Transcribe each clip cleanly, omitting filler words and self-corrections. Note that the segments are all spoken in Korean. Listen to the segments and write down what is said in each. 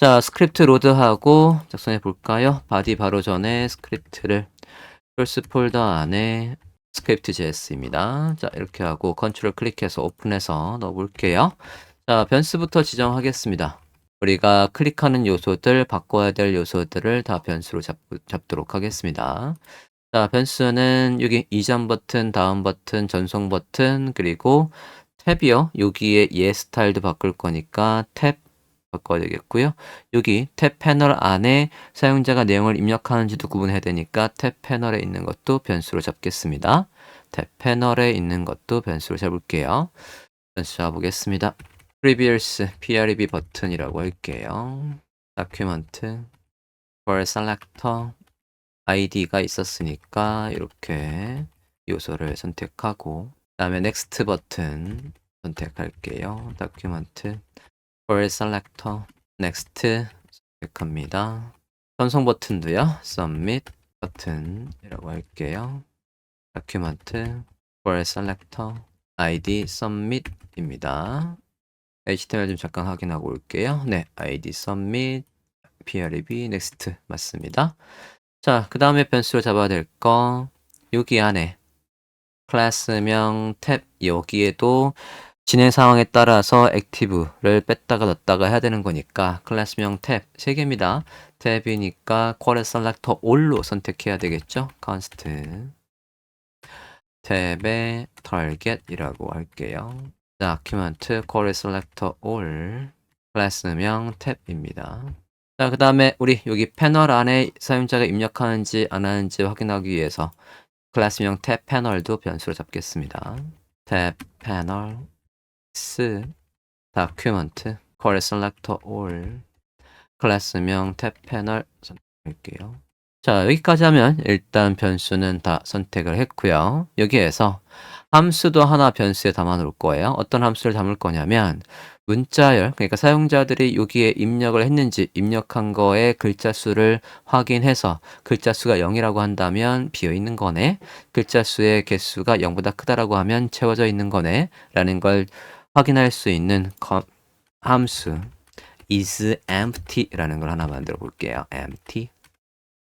자, 스크립트 로드하고 작성해 볼까요? 바디 바로 전에 스크립트를 소스 폴더 안에 스크립트 JS입니다. 자, 이렇게 하고 컨트롤 클릭해서 오픈해서 넣어 볼게요. 자, 변수부터 지정하겠습니다. 우리가 클릭하는 요소들, 바꿔야 될 요소들을 다 변수로 잡도록 하겠습니다. 자, 변수는 여기 이전 버튼, 다음 버튼, 전송 버튼, 그리고 탭이요. 여기에 얘 스타일도 바꿀 거니까 탭 바꿔야 되겠고요. 여기 탭 패널 안에 사용자가 내용을 입력하는지도 구분해야 되니까 탭 패널에 있는 것도 변수로 잡겠습니다. 탭 패널에 있는 것도 변수로 잡을게요. 변수 잡아보겠습니다. Previous PREV 버튼이라고 할게요. Document for Selector ID가 있었으니까 이렇게 요소를 선택하고 그다음에 Next 버튼 선택할게요. Document for Selector Next 선택합니다. 전송 버튼도요. Submit 버튼이라고 할게요. Document for Selector ID Submit입니다. HTML 좀 잠깐 확인하고 올게요. 네, ID Submit PREV Next 맞습니다. 자, 그 다음에 변수로 잡아야 될 거 여기 안에 클래스명 탭 여기에도 진행 상황에 따라서 액티브를 뺐다가 넣었다가 해야 되는 거니까 클래스명 탭 3개입니다. 탭이니까 쿼리 셀렉터 all로 선택해야 되겠죠? const 탭에 target이라고 할게요. document 쿼리 셀렉터 all 클래스명 탭입니다. 자, 그 다음에 우리 여기 패널 안에 사용자가 입력하는지 안 하는지 확인하기 위해서 클래스명 탭 패널도 변수로 잡겠습니다. 탭 패널 s document 쿼리 셀렉터 all 클래스명 탭 패널 선택할게요. 자, 여기까지 하면 일단 변수는 다 선택을 했고요. 여기에서 함수도 하나 변수에 담아 놓을 거예요. 어떤 함수를 담을 거냐면 문자열, 그러니까 사용자들이 여기에 입력을 했는지 입력한 거에 글자 수를 확인해서 글자 수가 0이라고 한다면 비어 있는 거네. 글자 수의 개수가 0보다 크다라고 하면 채워져 있는 거네. 라는 걸 확인할 수 있는 함수 is empty라는 걸 하나 만들어 볼게요. empty.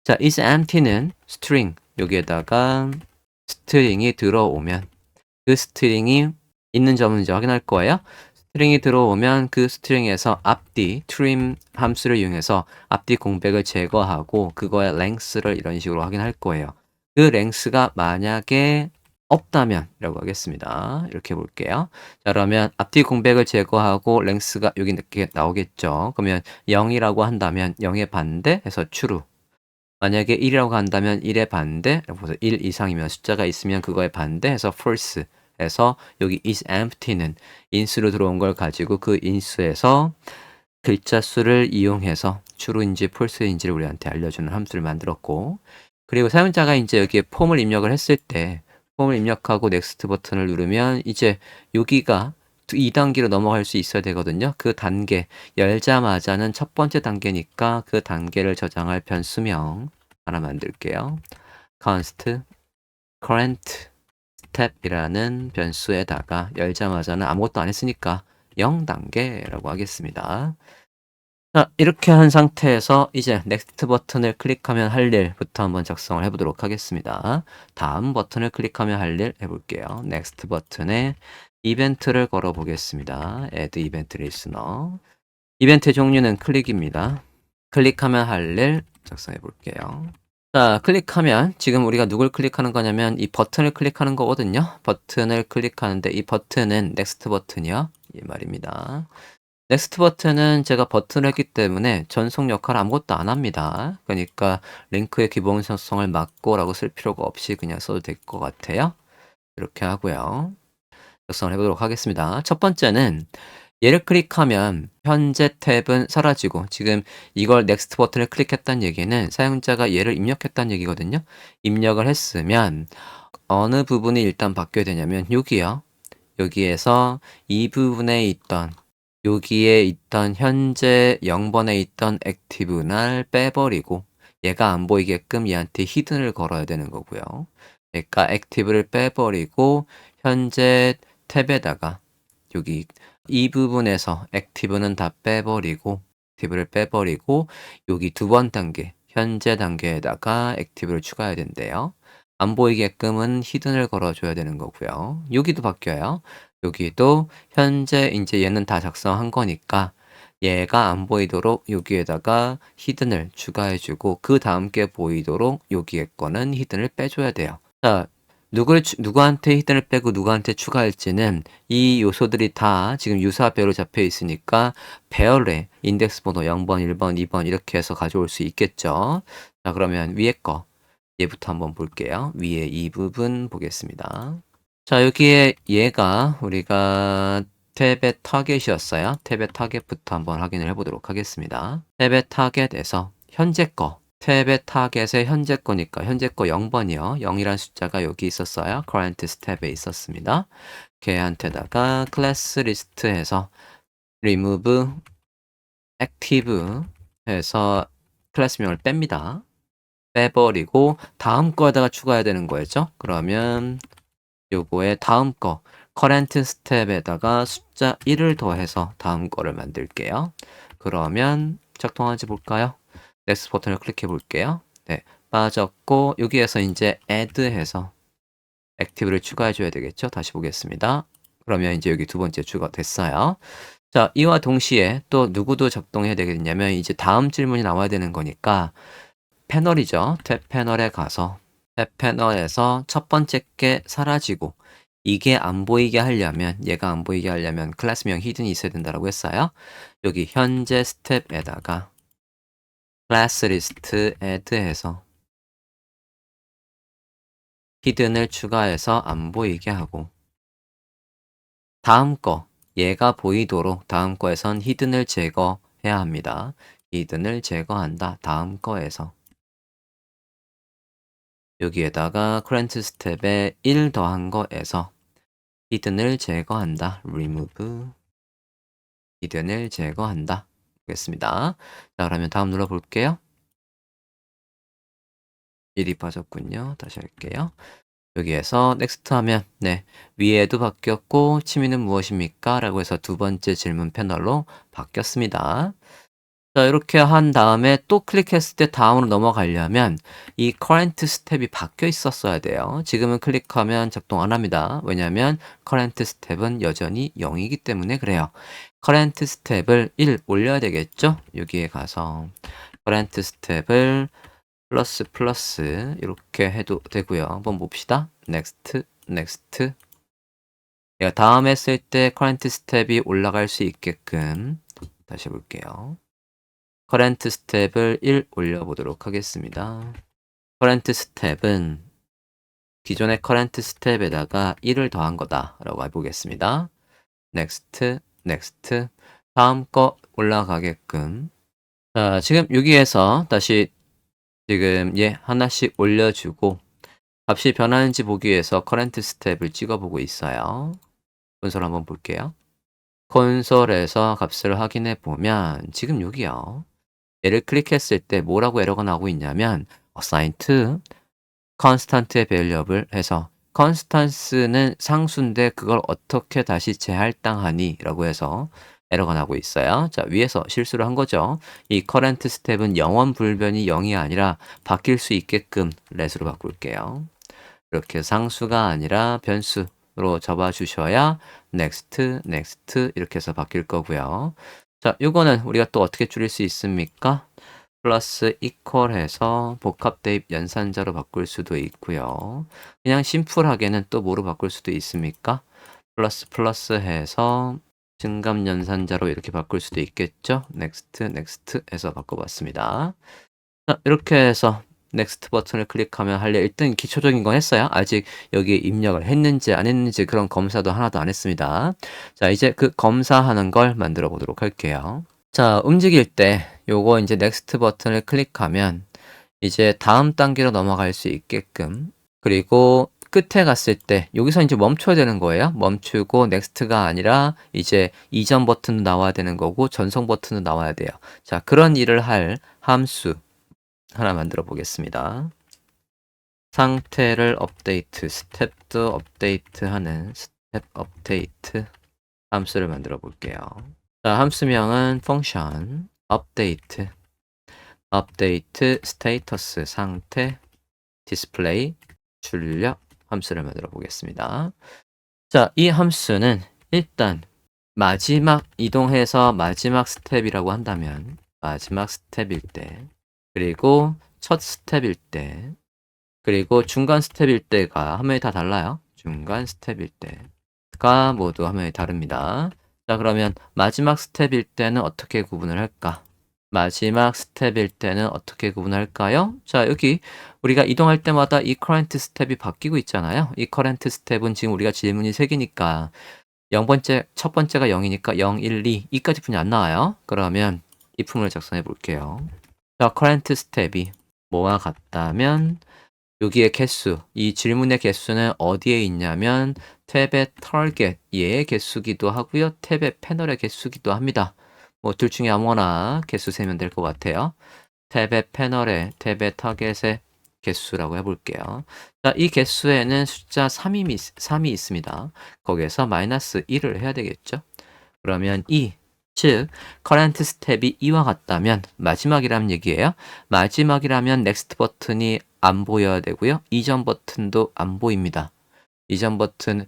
자, is empty는 string 여기에다가 스트링이 들어오면 그 스트링이 있는지 없는지 확인할 거예요. 스트링이 들어오면 그 스트링에서 앞뒤 trim 함수를 이용해서 앞뒤 공백을 제거하고 그거의 length를 이런 식으로 확인할 거예요. 그 length가 만약에 없다면 이라고 하겠습니다. 이렇게 볼게요. 자, 그러면 앞뒤 공백을 제거하고 length가 여기 이렇게 나오겠죠. 그러면 0이라고 한다면 0의 반대 해서 true. 만약에 1이라고 한다면 1의 반대, 1 이상이면 숫자가 있으면 그거에 반대해서 false 해서 여기 is empty는 인수로 들어온 걸 가지고 그 인수에서 글자 수를 이용해서 true인지 false인지를 우리한테 알려주는 함수를 만들었고 그리고 사용자가 이제 여기에 폼을 입력을 했을 때 폼을 입력하고 next 버튼을 누르면 이제 여기가 2단계로 넘어갈 수 있어야 되거든요. 그 단계, 열자마자는 첫 번째 단계니까 그 단계를 저장할 변수명 하나 만들게요. const current step이라는 변수에다가 열자마자는 아무것도 안 했으니까 0단계라고 하겠습니다. 자, 이렇게 한 상태에서 이제 next 버튼을 클릭하면 할 일부터 한번 작성을 해보도록 하겠습니다. 다음 버튼을 클릭하면 할 일 해볼게요. next 버튼에 이벤트를 걸어 보겠습니다. add event listener. 이벤트의 종류는 클릭입니다. 클릭하면 할 일 작성해 볼게요. 자, 클릭하면 지금 우리가 누굴 클릭하는 거냐면 이 버튼을 클릭하는 거거든요. 버튼을 클릭하는데 이 버튼은 next 버튼이요. 이 말입니다. 넥스트 버튼은 제가 버튼을 했기 때문에 전송 역할 아무것도 안 합니다. 그러니까 링크의 기본성을 맞고라고 쓸 필요가 없이 그냥 써도 될 것 같아요. 이렇게 하고요. 작성을 해보도록 하겠습니다. 첫 번째는 얘를 클릭하면 현재 탭은 사라지고 지금 이걸 넥스트 버튼을 클릭했다는 얘기는 사용자가 얘를 입력했다는 얘기거든요. 입력을 했으면 어느 부분이 일단 바뀌어야 되냐면 여기요. 여기에서 이 부분에 있던 여기에 있던 현재 0번에 있던 액티브날 빼버리고 얘가 안 보이게끔 얘한테 히든을 걸어야 되는 거고요. 그러니까 액티브를 빼버리고 현재 탭에다가 여기 이 부분에서 액티브는 다 빼버리고 액티브를 빼버리고 여기 두 번 단계, 현재 단계에다가 액티브를 추가해야 된대요. 안 보이게끔은 히든을 걸어줘야 되는 거고요. 여기도 바뀌어요. 여기도 현재 이제 얘는 다 작성한 거니까 얘가 안 보이도록 여기에다가 히든을 추가해주고 그 다음 게 보이도록 여기에 거는 히든을 빼줘야 돼요. 자, 누구한테 히든을 빼고 누구한테 추가할지는 이 요소들이 다 지금 유사배열로 잡혀 있으니까 배열에 인덱스 번호 0번, 1번, 2번 이렇게 해서 가져올 수 있겠죠. 자, 그러면 위에 거 얘부터 한번 볼게요. 위에 이 부분 보겠습니다. 자, 여기에 얘가 우리가 탭의 타겟이었어요. 탭의 타겟부터 한번 확인을 해보도록 하겠습니다. 탭의 타겟에서 현재 거, 탭의 타겟의 현재 거니까 현재 거 0번이요. 0이란 숫자가 여기 있었어요. current 탭에 있었습니다. 걔한테다가 클래스 리스트에서 remove active 해서 클래스명을 뺍니다. 빼버리고 다음 거에다가 추가해야 되는 거였죠. 그러면 요거에 다음 거 current 스텝에다가 숫자 1을 더해서 다음 거를 만들게요. 그러면 작동하는지 볼까요? next 버튼을 클릭해 볼게요. 네, 빠졌고 여기에서 이제 add 해서 액티브를 추가해 줘야 되겠죠. 다시 보겠습니다. 그러면 이제 여기 두 번째 추가됐어요. 자, 이와 동시에 또 누구도 작동해야 되겠냐면 이제 다음 질문이 나와야 되는 거니까 패널이죠. 탭 패널에 가서 탭 패널에서 첫 번째 게 사라지고 이게 안 보이게 하려면 얘가 안 보이게 하려면 클래스명 히든이 있어야 된다고 했어요. 여기 현재 스텝에다가 클래스 리스트 add해서 히든을 추가해서 안 보이게 하고 다음 거 얘가 보이도록 다음 거에선 히든을 제거해야 합니다. 히든을 제거한다. 다음 거에서 여기에다가 current 스텝에 1 더한 거에서 히든을 제거한다. remove 히든을 제거한다. 보겠습니다. 자, 그러면 다음 눌러볼게요. 1이 빠졌군요. 다시 할게요. 여기에서 next 하면 네, 위에도 바뀌었고 취미는 무엇입니까? 라고 해서 두 번째 질문 패널로 바뀌었습니다. 자, 이렇게 한 다음에 또 클릭했을 때 다음으로 넘어가려면 이 current 스텝이 바뀌어 있었어야 돼요. 지금은 클릭하면 작동 안 합니다. 왜냐하면 current 스텝은 여전히 0이기 때문에 그래요. current 스텝을 1 올려야 되겠죠? 여기에 가서 current 스텝을 플러스 이렇게 해도 되고요. 한번 봅시다. next, next. 얘가 다음 했을 때 current 스텝이 올라갈 수 있게끔 다시 해볼게요. current 스텝을 1 올려보도록 하겠습니다. current 스텝은 기존의 current 스텝에다가 1을 더한 거다라고 해보겠습니다. next, next. 다음 거 올라가게끔. 자, 지금 여기에서 다시 지금 얘 하나씩 올려주고 값이 변하는지 보기 위해서 current 스텝을 찍어보고 있어요. 콘솔 한번 볼게요. 콘솔에서 값을 확인해 보면 지금 여기요. 얘를 클릭했을 때 뭐라고 에러가 나오고 있냐면 assign to constant의 variable 해서 constance는 상수인데 그걸 어떻게 다시 재할당하니? 라고 해서 에러가 나고 있어요. 자, 위에서 실수를 한 거죠. 이 current 스텝은 영원 불변이 0이 아니라 바뀔 수 있게끔 let으로 바꿀게요. 이렇게 상수가 아니라 변수로 접어 주셔야 next, next 이렇게 해서 바뀔 거고요. 자, 이거는 우리가 또 어떻게 줄일 수 있습니까? 플러스 이퀄 해서 복합 대입 연산자로 바꿀 수도 있고요. 그냥 심플하게는 또 뭐로 바꿀 수도 있습니까? 플러스 해서 증감 연산자로 이렇게 바꿀 수도 있겠죠? next, next 해서 바꿔봤습니다. 자, 이렇게 해서 next 버튼을 클릭하면 할래 일단 기초적인 건 했어요. 아직 여기에 입력을 했는지 안 했는지 그런 검사도 하나도 안 했습니다. 자, 이제 그 검사하는 걸 만들어 보도록 할게요. 자, 움직일 때 요거 이제 next 버튼을 클릭하면 이제 다음 단계로 넘어갈 수 있게끔 그리고 끝에 갔을 때 여기서 이제 멈춰야 되는 거예요. 멈추고 next가 아니라 이제 이전 버튼도 나와야 되는 거고 전송 버튼도 나와야 돼요. 자, 그런 일을 할 함수 하나 만들어 보겠습니다. 상태를 업데이트, 스텝도 업데이트하는 스텝 업데이트 함수를 만들어 볼게요. 자, 함수명은 function 업데이트, 업데이트 스테이터스 상태, 디스플레이, 출력 함수를 만들어 보겠습니다. 자, 이 함수는 일단 마지막 이동해서 마지막 스텝이라고 한다면 마지막 스텝일 때, 그리고 첫 스텝일 때, 그리고 중간 스텝일 때가 화면이 다 달라요. 중간 스텝일 때가 모두 화면이 다릅니다. 자, 그러면 마지막 스텝일 때는 어떻게 구분을 할까? 마지막 스텝일 때는 어떻게 구분할까요? 자, 여기 우리가 이동할 때마다 이 current 스텝이 바뀌고 있잖아요. 이 current 스텝은 지금 우리가 질문이 3개니까 0번째, 첫 번째가 0이니까 0, 1, 2, 2까지 분이 안 나와요. 그러면 if문을 작성해 볼게요. 자, current 스텝이 뭐와 같다면 여기에 개수, 이 질문의 개수는 어디에 있냐면 탭의 target, 얘의 개수기도 하고요. 탭의 패널의 개수기도 합니다. 뭐 둘 중에 아무거나 개수 세면 될 것 같아요. 탭의 패널에, 탭의 타겟의 개수라고 해볼게요. 자, 이 개수에는 숫자 3이 있습니다. 거기에서 마이너스 1을 해야 되겠죠. 그러면 즉 current 스텝이 이와 같다면 마지막이라는 얘기예요. 마지막이라면 next 버튼이 안 보여야 되고요. 이전 버튼도 안 보입니다. 이전 버튼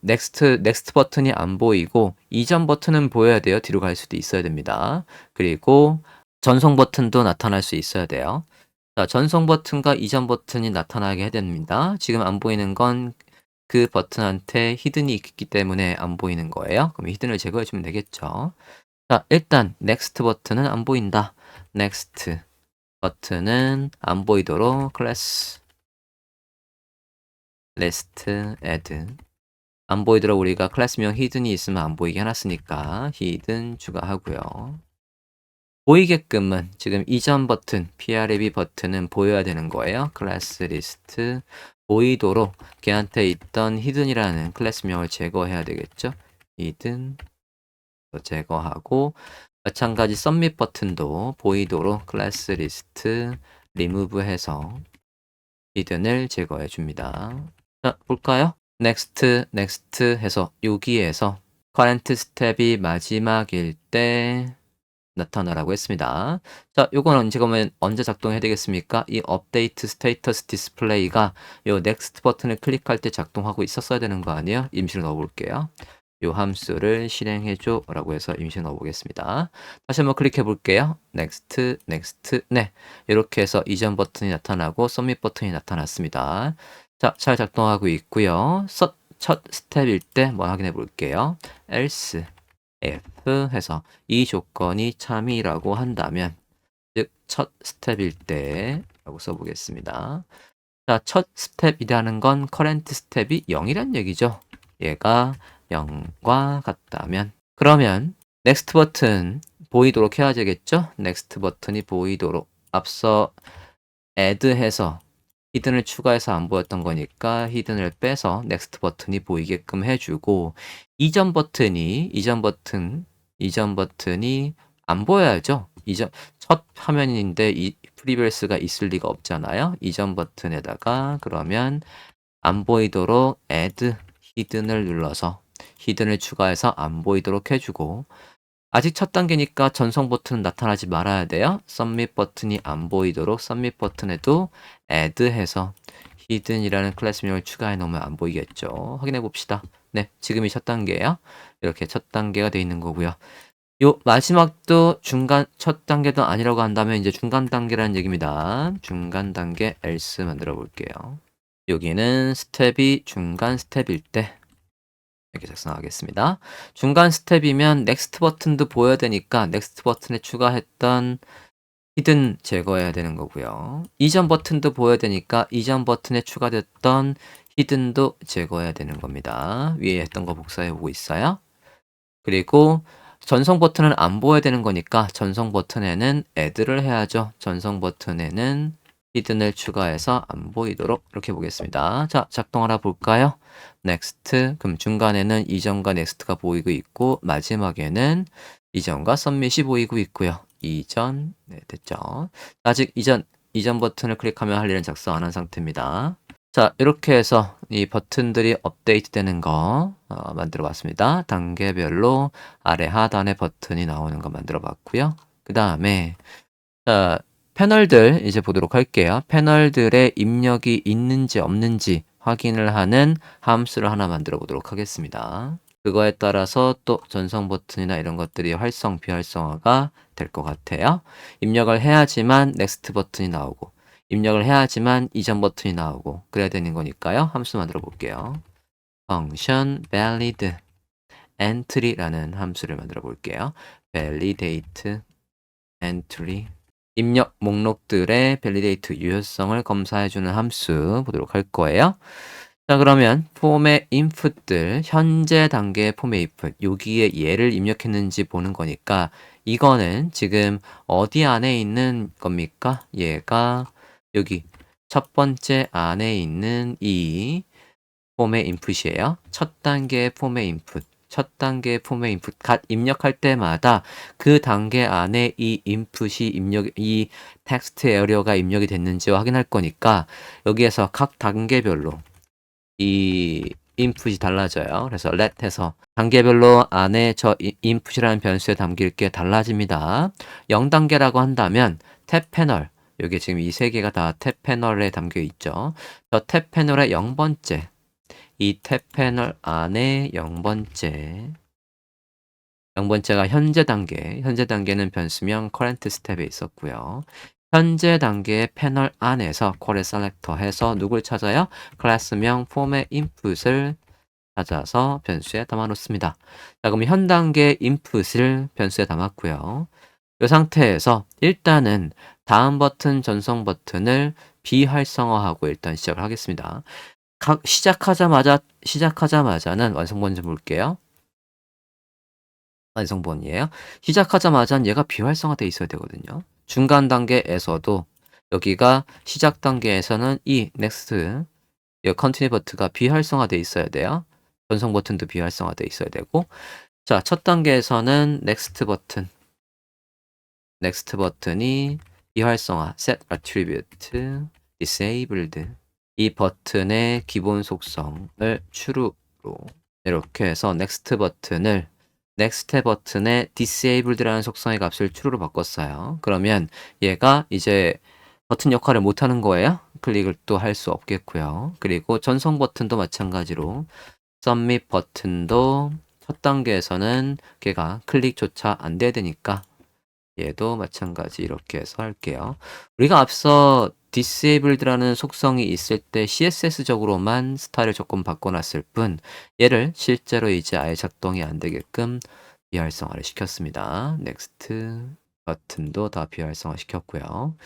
next 버튼이 안 보이고 이전 버튼은 보여야 돼요. 뒤로 갈 수도 있어야 됩니다. 그리고 전송 버튼도 나타날 수 있어야 돼요. 자, 전송 버튼과 이전 버튼이 나타나게 해야 됩니다. 지금 안 보이는 건 그 버튼한테 히든이 있기 때문에 안 보이는 거예요. 그럼 히든을 제거해 주면 되겠죠. 자, 일단 next 버튼은 안 보인다. next 버튼은 안 보이도록 class list add 안 보이도록 우리가 클래스명 히든이 있으면 안 보이게 해놨으니까 히든 추가하고요. 보이게끔은 지금 이전 버튼, prab 버튼은 보여야 되는 거예요. 클래스 리스트 보이도록 걔한테 있던 히든이라는 클래스명을 제거해야 되겠죠. 히든 제거하고 마찬가지 submit 버튼도 보이도록 클래스 리스트 remove 해서 히든을 제거해 줍니다. 자, 볼까요? next 해서 여기에서 current 스텝이 마지막일 때 나타나라고 했습니다. 자, 요건 지금은 언제 작동해야 되겠습니까? 이 update status display가 요 next 버튼을 클릭할 때 작동하고 있었어야 되는 거 아니에요? 임시로 넣어 볼게요. 요 함수를 실행해줘 라고 해서 임시로 넣어 보겠습니다. 다시 한번 클릭해 볼게요. next. 네. 이렇게 해서 이전 버튼이 나타나고 submit 버튼이 나타났습니다. 자, 잘 작동하고 있고요. 첫 스텝일 때 뭐 확인해 볼게요. else if 해서 이 조건이 참이라고 한다면 즉 첫 스텝일 때 라고 써보겠습니다. 자, 첫 스텝이라는 건 current 스텝이 0이란 얘기죠. 얘가 0과 같다면 그러면 next 버튼 보이도록 해야 되겠죠? next 버튼이 보이도록 앞서 add 해서 히든을 추가해서 안 보였던 거니까 히든을 빼서 넥스트 버튼이 보이게끔 해주고 이전 버튼이 안 보여야죠. 첫 화면인데 이 프리뷰스가 있을 리가 없잖아요. 이전 버튼에다가 그러면 안 보이도록 add 히든을 눌러서 히든을 추가해서 안 보이도록 해주고 아직 첫 단계니까 전송 버튼은 나타나지 말아야 돼요. submit 버튼이 안 보이도록 submit 버튼에도 add 해서 hidden이라는 클래스명을 추가해 놓으면 안 보이겠죠. 확인해 봅시다. 네, 지금이 첫 단계예요. 이렇게 첫 단계가 돼 있는 거고요. 요 마지막도 첫 단계도 아니라고 한다면 이제 중간 단계라는 얘기입니다. 중간 단계 else 만들어 볼게요. 여기는 스텝이 중간 스텝일 때 이렇게 작성하겠습니다. 중간 스텝이면 넥스트 버튼도 보여야 되니까 넥스트 버튼에 추가했던 히든 제거해야 되는 거고요. 이전 버튼도 보여야 되니까 이전 버튼에 추가됐던 히든도 제거해야 되는 겁니다. 위에 했던 거 복사해 오고 있어요. 그리고 전송 버튼은 안 보여야 되는 거니까 전송 버튼에는 add를 해야죠. 전송 버튼에는 히든을 추가해서 안 보이도록 이렇게 보겠습니다. 자, 작동하라 볼까요? next. 그럼 중간에는 이전과 next가 보이고 있고 마지막에는 이전과 submit이 보이고 있고요. 이전, 네, 됐죠. 아직 이전 버튼을 클릭하면 할 일은 작성 안 한 상태입니다. 자, 이렇게 해서 이 버튼들이 업데이트 되는 거 만들어 봤습니다. 단계별로 아래 하단에 버튼이 나오는 거 만들어 봤고요. 그 다음에 자, 패널들 이제 보도록 할게요. 패널들의 입력이 있는지 없는지 확인을 하는 함수를 하나 만들어 보도록 하겠습니다. 그거에 따라서 또 전송 버튼이나 이런 것들이 활성, 비활성화가 될 것 같아요. 입력을 해야지만 넥스트 버튼이 나오고 입력을 해야지만 이전 버튼이 나오고 그래야 되는 거니까요. 함수 만들어 볼게요. function valid entry라는 함수를 만들어 볼게요. validate entry 입력 목록들의 validate 유효성을 검사해주는 함수 보도록 할 거예요. 자, 그러면 폼의 input들, 현재 단계의 폼의 input, 여기에 얘를 입력했는지 보는 거니까 이거는 지금 어디 안에 있는 겁니까? 얘가 여기 첫 번째 안에 있는 이 폼의 인풋이에요. 첫 단계의 폼의 인풋. 첫 단계의 폼의 인풋 갓 입력할 때마다 그 단계 안에 이 인풋이 이 텍스트 에어리어가 입력이 됐는지 확인할 거니까 여기에서 각 단계별로 이 인풋이 달라져요. 그래서 let 해서 단계별로 안에 저 인풋이라는 변수에 담길 게 달라집니다. 0단계라고 한다면 탭 패널 여기 지금 이 세 개가 다 탭 패널에 담겨 있죠. 저 탭 패널의 0번째 이 탭 패널 안에 0번째가 현재 단계는 변수명 current 스텝에 있었고요. 현재 단계의 패널 안에서 query selector 해서 누굴 찾아요? 클래스명 폼의 input을 찾아서 변수에 담아 놓습니다. 자, 그럼 현 단계 input을 변수에 담았고요. 이 상태에서 일단은 다음 버튼, 전송 버튼을 비활성화하고 일단 시작을 하겠습니다. 시작하자마자는 완성본 좀 볼게요. 완성본이에요. 시작하자마자는 얘가 비활성화되어 있어야 되거든요. 중간 단계에서도 여기가 시작 단계에서는 이 next, 이 continue 버튼가 비활성화되어 있어야 돼요. 전송 버튼도 비활성화되어 있어야 되고, 자, 첫 단계에서는 next 버튼이 비활성화, set attribute, disabled. 이 버튼의 기본 속성을 true로 이렇게 해서 next 버튼의 disabled라는 속성의 값을 true로 바꿨어요. 그러면 얘가 이제 버튼 역할을 못하는 거예요. 클릭을 또 할 수 없겠고요. 그리고 전송 버튼도 마찬가지로 submit 버튼도 첫 단계에서는 걔가 클릭조차 안 돼야 되니까 얘도 마찬가지 이렇게 해서 할게요. 우리가 앞서 disabled라는 속성이 있을 때 CSS적으로만 스타일을 조금 바꿔놨을 뿐 얘를 실제로 이제 아예 작동이 안 되게끔 비활성화를 시켰습니다. next 버튼도 다 비활성화 시켰고요.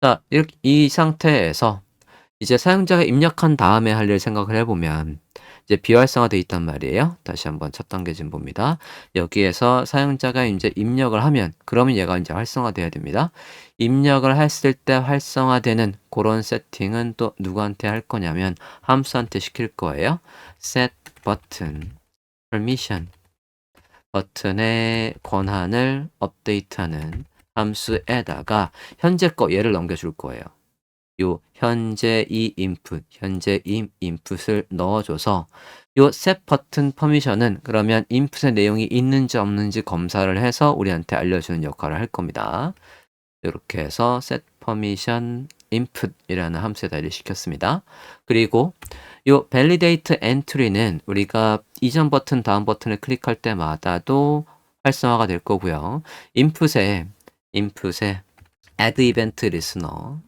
자, 이렇게 이 상태에서 이제 사용자가 입력한 다음에 할 일 생각을 해보면 이제 비활성화되어 있단 말이에요. 다시 한번 첫 단계 좀 봅니다. 여기에서 사용자가 이제 입력을 하면 그러면 얘가 이제 활성화돼야 됩니다. 입력을 했을 때 활성화되는 그런 세팅은 또 누구한테 할 거냐면 함수한테 시킬 거예요. set button permission 버튼의 권한을 업데이트하는 함수에다가 현재 거 얘를 넘겨줄 거예요. 요 현재 이 인풋을 넣어줘서 요 set 버튼 퍼미션은 그러면 인풋의 내용이 있는지 없는지 검사를 해서 우리한테 알려주는 역할을 할 겁니다. 이렇게 해서 set permission input이라는 함수에다 일을 시켰습니다. 그리고 요 validate entry는 우리가 이전 버튼, 다음 버튼을 클릭할 때마다도 활성화가 될 거고요. input에 add event listener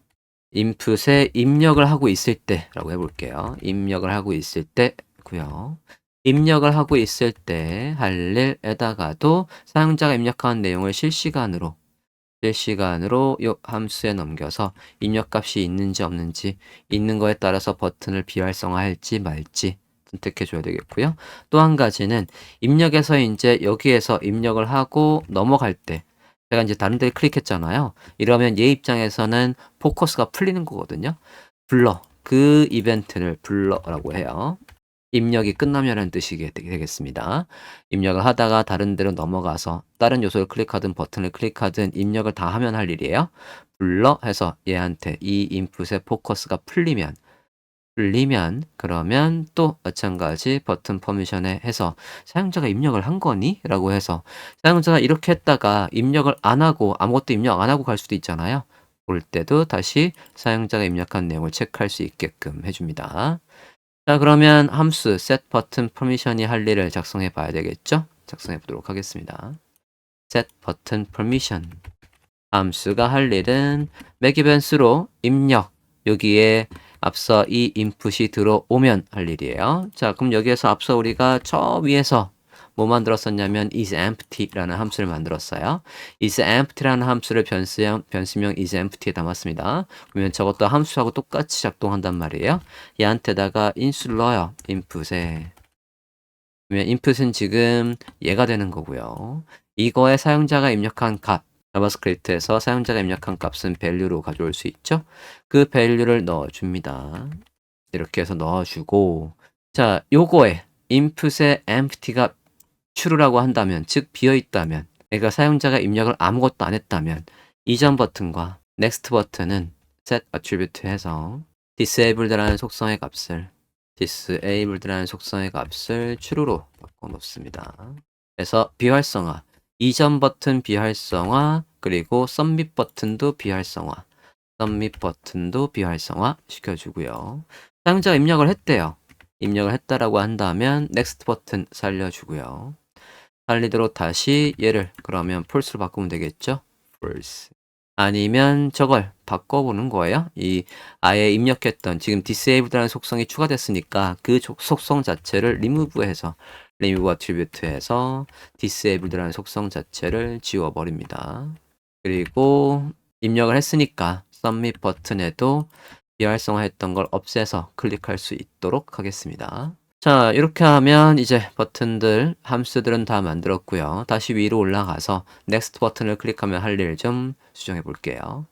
인풋에 입력을 하고 있을 때라고 해볼게요. 입력을 하고 있을 때고요. 입력을 하고 있을 때 할 일에다가도 사용자가 입력한 내용을 실시간으로 이 함수에 넘겨서 입력값이 있는지 없는지 있는 거에 따라서 버튼을 비활성화할지 말지 선택해 줘야 되겠고요. 또 한 가지는 입력에서 이제 여기에서 입력을 하고 넘어갈 때 제가 이제 다른 데 클릭했잖아요. 이러면 얘 입장에서는 포커스가 풀리는 거거든요. 그 이벤트를 불러라고 해요. 입력이 끝나면은 뜻이 되겠습니다. 입력을 하다가 다른 데로 넘어가서 다른 요소를 클릭하든 버튼을 클릭하든 입력을 다 하면 할 일이에요. 불러 해서 얘한테 이 인풋의 포커스가 풀리면 풀리면 그러면 또 마찬가지 버튼 퍼미션에 해서 "사용자가 입력을 한 거니?" 라고 해서 사용자가 이렇게 했다가 입력을 안 하고 아무것도 입력 안 하고 갈 수도 있잖아요. 그럴 때도 다시 사용자가 입력한 내용을 체크할 수 있게끔 해 줍니다. 자 그러면 함수 set 버튼 permission이 할 일을 작성해 봐야 되겠죠? 작성해 보도록 하겠습니다. set 버튼 permission 함수가 할 일은 맥이벤스로 입력 여기에 앞서 이 인풋이 들어오면 할 일이에요. 자 그럼 여기에서 앞서 우리가 저 위에서 뭐 만들었었냐면 isEmpty라는 함수를 만들었어요. isEmpty라는 함수를 변수명 isEmpty에 담았습니다. 그러면 저것도 함수하고 똑같이 작동한단 말이에요. 얘한테다가 인수를 넣어요. input에. 그러면 input은 지금 얘가 되는 거고요. 이거에 사용자가 입력한 값 자바스크립트에서 사용자가 입력한 값은 value로 가져올 수 있죠. 그 value를 넣어줍니다. 이렇게 해서 넣어주고 자 요거에 input에 empty가 true라고 한다면 즉 비어있다면 그러니까 사용자가 입력을 아무것도 안 했다면 이전 버튼과 next 버튼은 set attribute 해서 disabled라는 속성의 값을 true로 바꿔 놓습니다. 그래서 비활성화 이전 버튼 비활성화 그리고 submit 버튼도 비활성화 시켜주고요. 사용자가 입력을 했대요. 입력을 했다라고 한다면 next 버튼 살려주고요. 살리도록 다시 얘를 그러면 false로 바꾸면 되겠죠? false. 아니면 저걸 바꿔보는 거예요. 이 아예 입력했던 지금 disabled라는 속성이 추가됐으니까 그 속성 자체를 remove해서 remove attribute에서 disabled라는 속성 자체를 지워버립니다. 그리고 입력을 했으니까 submit 버튼에도 비활성화했던 걸 없애서 클릭할 수 있도록 하겠습니다. 자 이렇게 하면 이제 버튼들 함수들은 다 만들었고요. 다시 위로 올라가서 next 버튼을 클릭하면 할 일 좀 수정해 볼게요.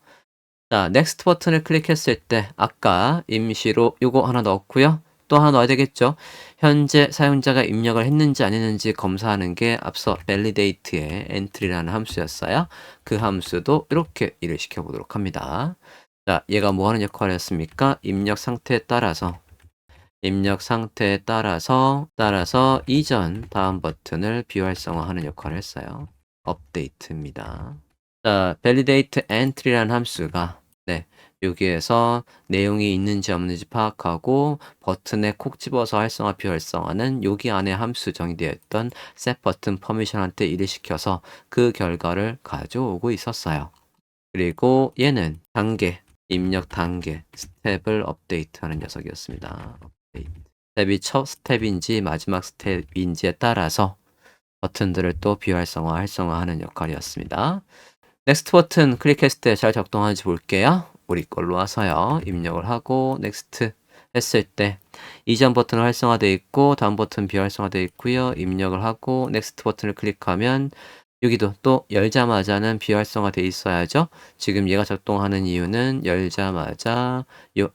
자 next 버튼을 클릭했을 때 아까 임시로 요거 하나 넣었고요. 또 하나 넣어야 되겠죠. 현재 사용자가 입력을 했는지 안 했는지 검사하는 게 앞서 validate의 entry라는 함수였어요. 그 함수도 이렇게 일을 시켜보도록 합니다. 자 얘가 뭐 하는 역할이었습니까? 입력 상태에 따라서 이전 다음 버튼을 비활성화하는 역할을 했어요. 업데이트입니다. 자, validate entry라는 함수가 여기에서 내용이 있는지 없는지 파악하고 버튼에 콕 집어서 활성화 비활성화는 여기 안에 함수 정의되어 있던 set 버튼 permission한테 일을 시켜서 그 결과를 가져오고 있었어요. 그리고 얘는 입력 단계, 스텝을 업데이트하는 녀석이었습니다. 스텝이 첫 스텝인지 마지막 스텝인지에 따라서 버튼들을 또 활성화하는 역할이었습니다. 넥스트 버튼 클릭했을 때 잘 작동하는지 볼게요. 우리 걸로 와서요. 입력을 하고 넥스트 했을 때 이전 버튼은 활성화되어 있고 다음 버튼 비활성화되어 있고요. 입력을 하고 넥스트 버튼을 클릭하면 여기도 또 열자마자는 비활성화되어 있어야죠. 지금 얘가 작동하는 이유는 열자마자 요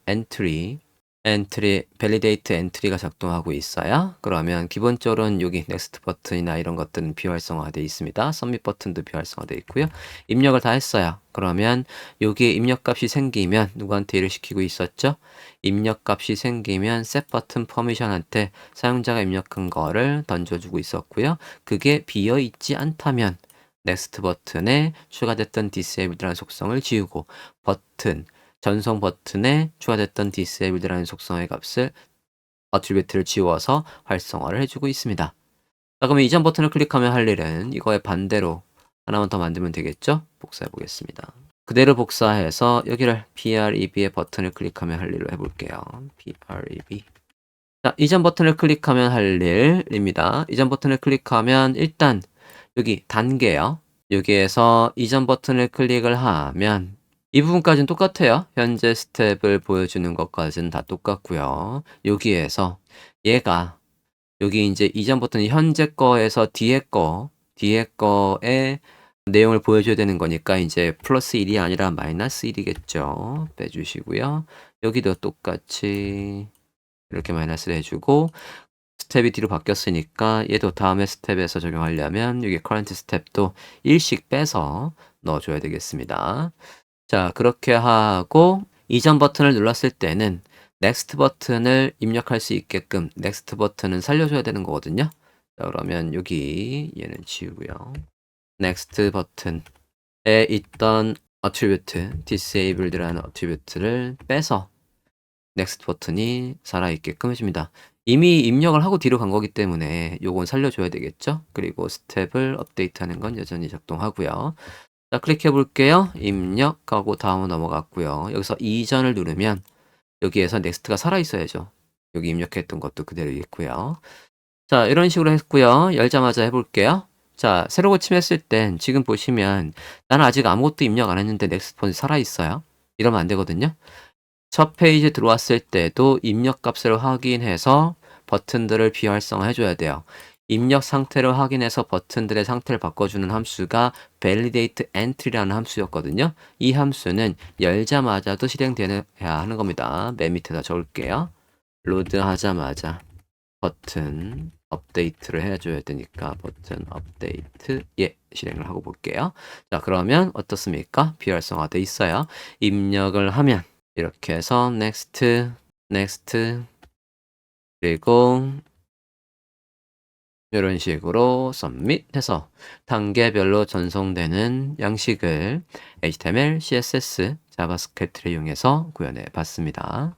validate entry가 작동하고 있어요. 그러면 기본적으로는 여기 next 버튼이나 이런 것들은 비활성화되어 있습니다. submit 버튼도 비활성화되어 있고요. 입력을 다 했어요. 그러면 여기에 입력값이 생기면 누구한테 일을 시키고 있었죠? 입력값이 생기면 set 버튼 permission한테 사용자가 입력한 거를 던져주고 있었고요. 그게 비어있지 않다면 next 버튼에 추가됐던 disabled라는 속성을 지우고 전송 버튼에 추가됐던 disabled라는 속성의 값을 attribute를 지워서 활성화를 해주고 있습니다. 자, 그러면 이전 버튼을 클릭하면 할 일은 이거의 반대로 하나만 더 만들면 되겠죠? 복사해 보겠습니다. 그대로 복사해서 여기를 PREV의 버튼을 클릭하면 할 일로 해볼게요. PREV. 자, 이전 버튼을 클릭하면 할 일입니다. 이전 버튼을 클릭하면 일단 여기 단계요. 여기에서 이전 버튼을 클릭을 하면 이 부분까지는 똑같아요. 현재 스텝을 보여주는 것까지는 다 똑같고요. 여기에서 얘가 여기 이제 이전 버튼이 현재 거에서 뒤에 거의 내용을 보여줘야 되는 거니까 이제 플러스 1이 아니라 마이너스 1이겠죠. 빼주시고요. 여기도 똑같이 이렇게 마이너스를 해주고 스텝이 뒤로 바뀌었으니까 얘도 다음에 스텝에서 적용하려면 여기 current 스텝도 1씩 빼서 넣어줘야 되겠습니다. 자, 그렇게 하고 이전 버튼을 눌렀을 때는 next 버튼을 입력할 수 있게끔 next 버튼은 살려줘야 되는 거거든요. 자, 그러면 여기 얘는 지우고요. next 버튼에 있던 attribute, disabled라는 attribute를 빼서 next 버튼이 살아있게끔 해줍니다. 이미 입력을 하고 뒤로 간 거기 때문에 요건 살려줘야 되겠죠? 그리고 스텝을 업데이트하는 건 여전히 작동하고요. 자, 클릭해 볼게요. 입력하고 다음 넘어갔고요. 여기서 이전을 누르면 여기에서 넥스트가 살아있어야죠. 여기 입력했던 것도 그대로 있고요. 자, 이런 식으로 했고요. 열자마자 해볼게요. 자, 새로 고침했을 땐 지금 보시면 나는 아직 아무것도 입력 안 했는데 넥스트 버튼이 살아있어요. 이러면 안 되거든요. 첫 페이지 들어왔을 때도 입력 값을 확인해서 버튼들을 비활성화 해줘야 돼요. 입력 상태를 확인해서 버튼들의 상태를 바꿔주는 함수가 validate entry라는 함수였거든요. 이 함수는 열자마자도 실행되어야 하는 겁니다. 맨 밑에다 적을게요. 로드 하자마자 버튼 업데이트를 해줘야 되니까 버튼 업데이트 실행을 하고 볼게요. 자, 그러면 어떻습니까? 비활성화돼 있어요. 입력을 하면 이렇게 해서 next, next 그리고 이런 식으로 submit 해서 단계별로 전송되는 양식을 HTML, CSS, 자바스크립트를 이용해서 구현해 봤습니다.